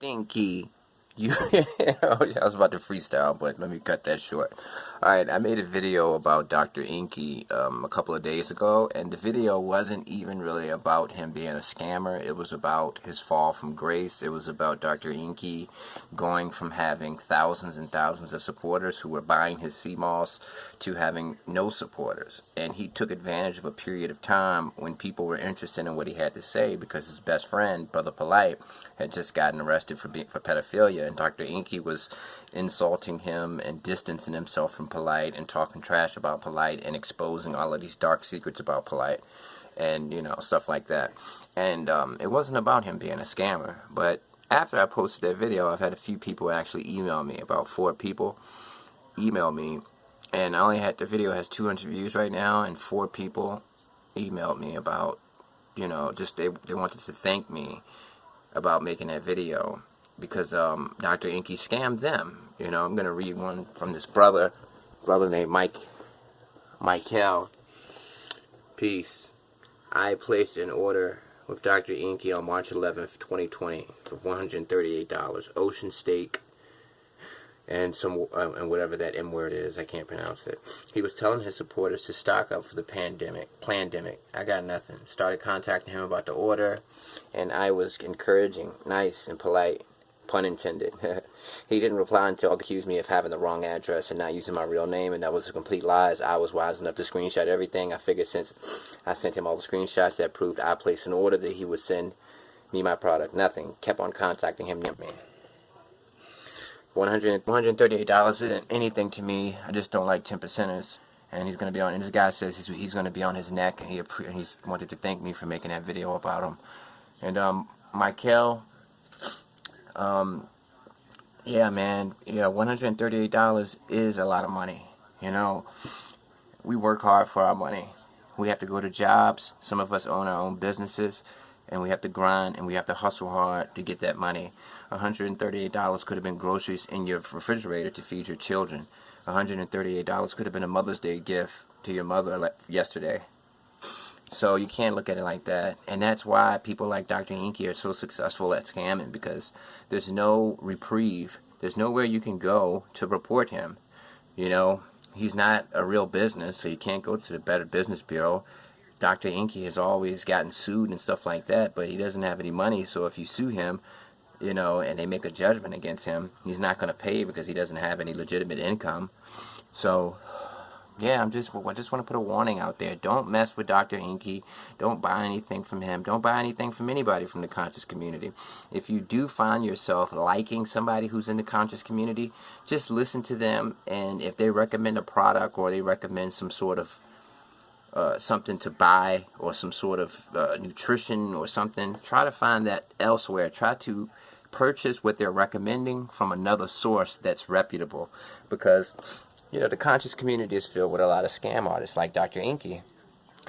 Stinky. You, I was about to freestyle, but let me cut that short. Alright, I made a video about DR.ENQI a couple of days ago, and the video wasn't even really about him being a scammer. It was about his fall from grace. It was about DR.ENQI going from having thousands and thousands of supporters who were buying his CMOS to having no supporters. And he took advantage of a period of time when people were interested in what he had to say because his best friend, Brother Polight, had just gotten arrested for pedophilia, and DR.ENQI was insulting him and distancing himself from Polight and talking trash about Polight and exposing all of these dark secrets about Polight and, you know, stuff like that. And it wasn't about him being a scammer, but after I posted that video, I've had a few people actually email me, about 4 people email me, and I only had, the video has 200 views right now, and 4 people emailed me about, you know, just they wanted to thank me about making that video because DR.ENQI scammed them. You know, I'm gonna read one from this brother named Michael. Peace. I placed an order with DR.ENQI on March 11th, 2020 for $138, ocean steak, and some and whatever that M word is, I can't pronounce it. He was telling his supporters to stock up for the pandemic. I got nothing. Started contacting him about the order, and I was encouraging, nice and polite, pun intended. He didn't reply until he accused me of having the wrong address and not using my real name, and that was a complete lie. I was wise enough to screenshot everything. I figured since I sent him all the screenshots that proved I placed an order that he would send me my product. Nothing. Kept on contacting him. $138 isn't anything to me. I just don't like 10%ers. And he's going to be on, and this guy says he's going to be on his neck, and he's wanted to thank me for making that video about him. And, Michael, yeah, man, yeah, $138 is a lot of money. You know, we work hard for our money. We have to go to jobs. Some of us own our own businesses, and we have to grind and we have to hustle hard to get that money. $138 could have been groceries in your refrigerator to feed your children. $138 could have been a Mother's Day gift to your mother yesterday. So you can't look at it like that. And that's why people like DR.ENQI are so successful at scamming, because there's no reprieve. There's nowhere you can go to report him. You know, he's not a real business, so you can't go to the Better Business Bureau. DR.ENQI has always gotten sued and stuff like that, but he doesn't have any money, so if you sue him, you know, and they make a judgment against him, he's not going to pay because he doesn't have any legitimate income. So, yeah, I just want to put a warning out there. Don't mess with DR.ENQI. Don't buy anything from him. Don't buy anything from anybody from the conscious community. If you do find yourself liking somebody who's in the conscious community, just listen to them, and if they recommend a product or they recommend some sort of something to buy or some sort of nutrition or something, try to find that elsewhere. Try to purchase what they're recommending from another source that's reputable, because, you know, the conscious community is filled with a lot of scam artists like DR.ENQI,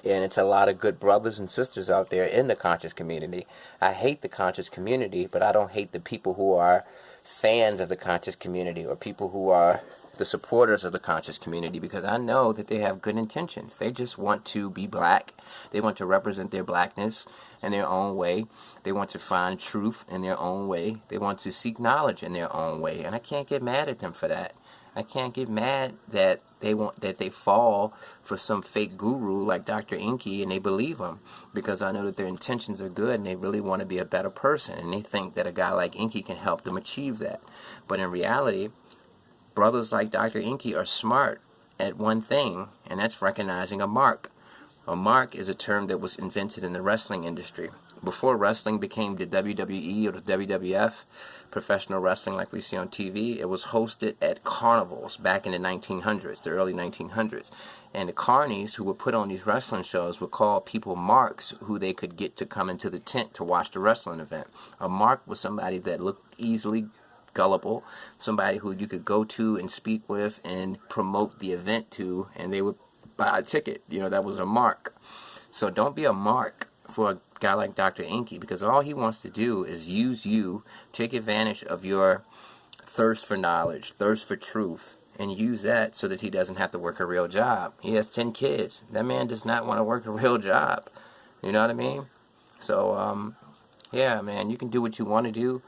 and it's a lot of good brothers and sisters out there in the conscious community. I hate the conscious community, but I don't hate the people who are fans of the conscious community or people who are the supporters of the conscious community, because I know that they have good intentions. They just want to be black. They want to represent their blackness in their own way. They want to find truth in their own way. They want to seek knowledge in their own way, and I can't get mad at them for that. I can't get mad that they fall for some fake guru like DR.ENQI and they believe him, because I know that their intentions are good and they really want to be a better person, and they think that a guy like ENQI can help them achieve that. But in reality, brothers like DR.ENQI are smart at one thing, and that's recognizing a mark. A mark is a term that was invented in the wrestling industry. Before wrestling became the WWE or the WWF, professional wrestling like we see on TV, it was hosted at carnivals back in the 1900s, the early 1900s. And the carnies who would put on these wrestling shows would call people marks who they could get to come into the tent to watch the wrestling event. A mark was somebody that looked easily gullible, somebody who you could go to and speak with and promote the event to, and they would buy a ticket. You know, that was a mark. So don't be a mark for a guy like DR.ENQI, because all he wants to do is use you, take advantage of your thirst for knowledge, thirst for truth, and use that so that he doesn't have to work a real job. He has 10 kids. That man does not want to work a real job. You know what I mean? So, yeah, man, you can do what you want to do.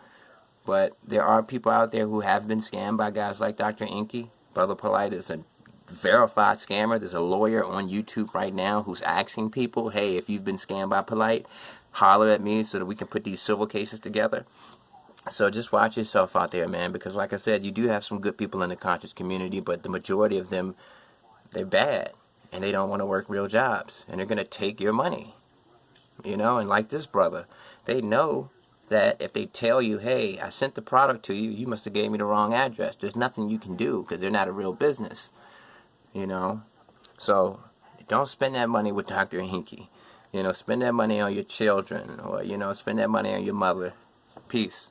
But there are people out there who have been scammed by guys like DR.ENQI. Brother Polight is a verified scammer. There's a lawyer on YouTube right now who's asking people, hey, if you've been scammed by Polight, holler at me so that we can put these civil cases together. So just watch yourself out there, man, because like I said, you do have some good people in the conscious community, but the majority of them, they're bad, and they don't want to work real jobs, and they're going to take your money, and like this brother, they know that if they tell you, hey, I sent the product to you, you must have gave me the wrong address. There's nothing you can do because they're not a real business, So don't spend that money with DR.ENQI. Spend that money on your children or, spend that money on your mother. Peace.